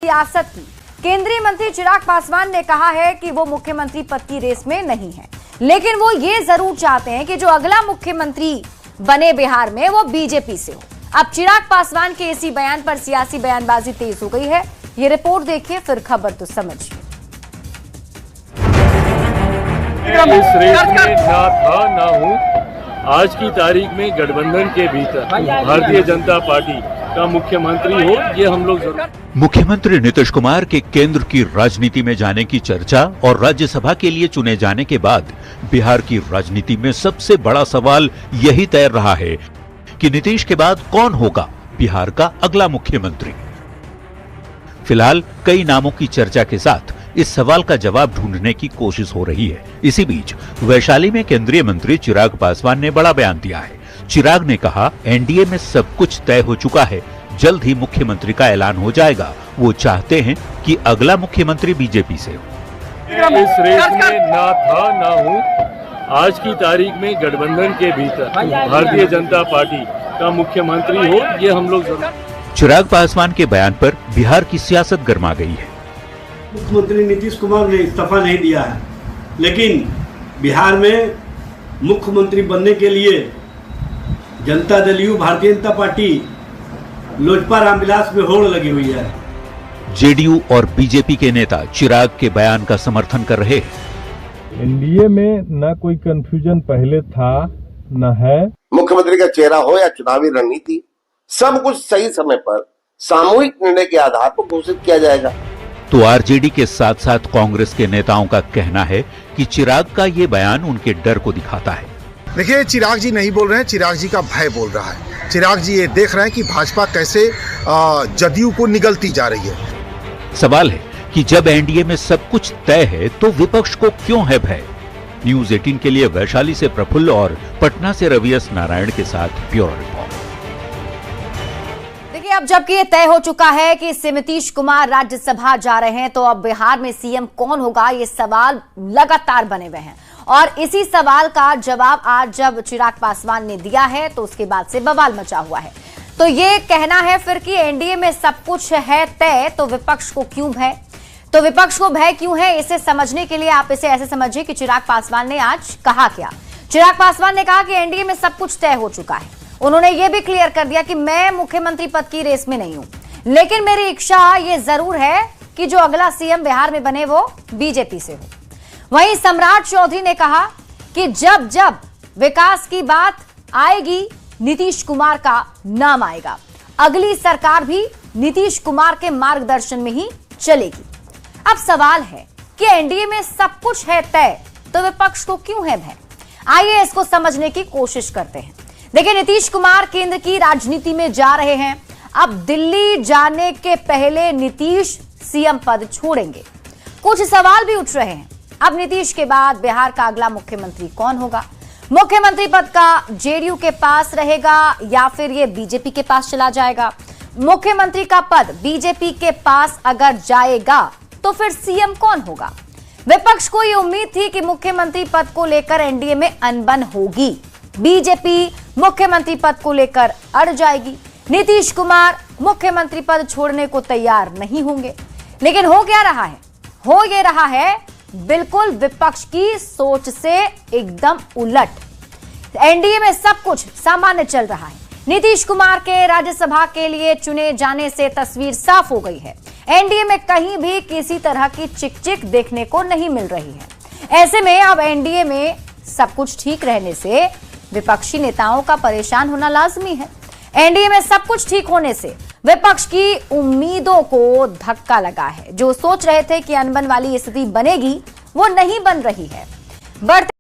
सियासत की। केंद्रीय मंत्री चिराग पासवान ने कहा है कि वो मुख्यमंत्री पद की रेस में नहीं है, लेकिन वो ये जरूर चाहते हैं कि जो अगला मुख्यमंत्री बने बिहार में वो बीजेपी से हो। अब चिराग पासवान के इसी बयान पर सियासी बयानबाजी तेज हो गई है। ये रिपोर्ट देखिए, फिर खबर तो समझिए। इस रेस में ना था ना हूं। आज की तारीख में गठबंधन के भीतर भारतीय जनता पार्टी का मुख्यमंत्री हो, ये हम लोग जरूर। मुख्यमंत्री नीतीश कुमार के केंद्र की राजनीति में जाने की चर्चा और राज्यसभा के लिए चुने जाने के बाद बिहार की राजनीति में सबसे बड़ा सवाल यही तैर रहा है कि नीतीश के बाद कौन होगा बिहार का अगला मुख्यमंत्री। फिलहाल कई नामों की चर्चा के साथ इस सवाल का जवाब ढूंढने की कोशिश हो रही है। इसी बीच वैशाली में केंद्रीय मंत्री चिराग पासवान ने बड़ा बयान दिया है। चिराग ने कहा, एनडीए में सब कुछ तय हो चुका है, जल्द ही मुख्यमंत्री का ऐलान हो जाएगा। वो चाहते हैं कि अगला मुख्यमंत्री बीजेपी से हो। इस रेस में ना था ना हूं। आज की तारीख में गठबंधन के भीतर भारतीय जनता पार्टी का मुख्यमंत्री हो, ये हम लोग जरूर। चिराग पासवान के बयान पर बिहार की सियासत गर्मा गई है। मुख्यमंत्री नीतीश कुमार ने इस्तीफा नहीं दिया है, लेकिन बिहार में मुख्यमंत्री बनने के लिए जनता दल यू भारतीय जनता पार्टी लोजपा रामविलास में होड़ लगी हुई है। जेडीयू और बीजेपी के नेता चिराग के बयान का समर्थन कर रहे हैं। एनडीए में न कोई कंफ्यूजन पहले था न है। मुख्यमंत्री का चेहरा हो या चुनावी रणनीति, सब कुछ सही समय पर सामूहिक निर्णय के आधार पर घोषित किया जाएगा। तो आरजेडी के साथ साथ कांग्रेस के नेताओं का कहना है कि चिराग का ये बयान उनके डर को दिखाता है। देखिए, चिराग जी नहीं बोल रहे हैं, चिराग जी का भय बोल रहा है। चिराग जी ये देख रहे हैं कि भाजपा कैसे जदयू को निगलती जा रही है। सवाल है कि जब एनडीए में सब कुछ तय है तो विपक्ष को क्यों है भय। न्यूज 18 के लिए वैशाली से प्रफुल्ल और पटना से रवि एस नारायण के साथ ब्यूरो रिपोर्ट। देखिए, अब जबकि ये तय हो चुका है कि नीतीश कुमार राज्यसभा जा रहे हैं, तो अब बिहार में सीएम कौन होगा, ये सवाल लगातार बने हुए हैं। और इसी सवाल का जवाब आज जब चिराग पासवान ने दिया है तो उसके बाद से बवाल मचा हुआ है। तो ये कहना है फिर कि एनडीए में सब कुछ है तय, तो विपक्ष को क्यों भय। तो विपक्ष को भय क्यों है, इसे समझने के लिए आप इसे ऐसे समझिए कि चिराग पासवान ने आज कहा क्या। चिराग पासवान ने कहा कि एनडीए में सब कुछ तय हो चुका है। उन्होंने ये भी क्लियर कर दिया कि मैं मुख्यमंत्री पद की रेस में नहीं हूं, लेकिन मेरी इच्छा ये जरूर है कि जो अगला सीएम बिहार में बने वो बीजेपी से हो। वहीं सम्राट चौधरी ने कहा कि जब जब विकास की बात आएगी नीतीश कुमार का नाम आएगा, अगली सरकार भी नीतीश कुमार के मार्गदर्शन में ही चलेगी। अब सवाल है कि एनडीए में सब कुछ है तय, तो विपक्ष को क्यों है भय। आइए इसको समझने की कोशिश करते हैं। देखिए, नीतीश कुमार केंद्र की राजनीति में जा रहे हैं। अब दिल्ली जाने के पहले नीतीश सीएम पद छोड़ेंगे। कुछ सवाल भी उठ रहे हैं। अब नीतीश के बाद बिहार का अगला मुख्यमंत्री कौन होगा। मुख्यमंत्री पद का जेडीयू के पास रहेगा या फिर ये बीजेपी के पास चला जाएगा। मुख्यमंत्री का पद बीजेपी के पास अगर जाएगा तो फिर सीएम कौन होगा। विपक्ष को ये उम्मीद थी कि मुख्यमंत्री पद को लेकर एनडीए में अनबन होगी, बीजेपी मुख्यमंत्री पद को लेकर अड़ जाएगी, नीतीश कुमार मुख्यमंत्री पद छोड़ने को तैयार नहीं होंगे। लेकिन हो क्या रहा है, हो ये रहा है बिल्कुल विपक्ष की सोच से एकदम उलट। एनडीए में सब कुछ सामान्य चल रहा है। नीतीश कुमार के राज्यसभा के लिए चुने जाने से तस्वीर साफ हो गई है। एनडीए में कहीं भी किसी तरह की चिक-चिक देखने को नहीं मिल रही है। ऐसे में अब एनडीए में सब कुछ ठीक रहने से विपक्षी नेताओं का परेशान होना लाजमी है। एनडीए में सब कुछ ठीक होने से विपक्ष की उम्मीदों को धक्का लगा है। जो सोच रहे थे कि अनबन वाली स्थिति बनेगी, वो नहीं बन रही है। बढ़ते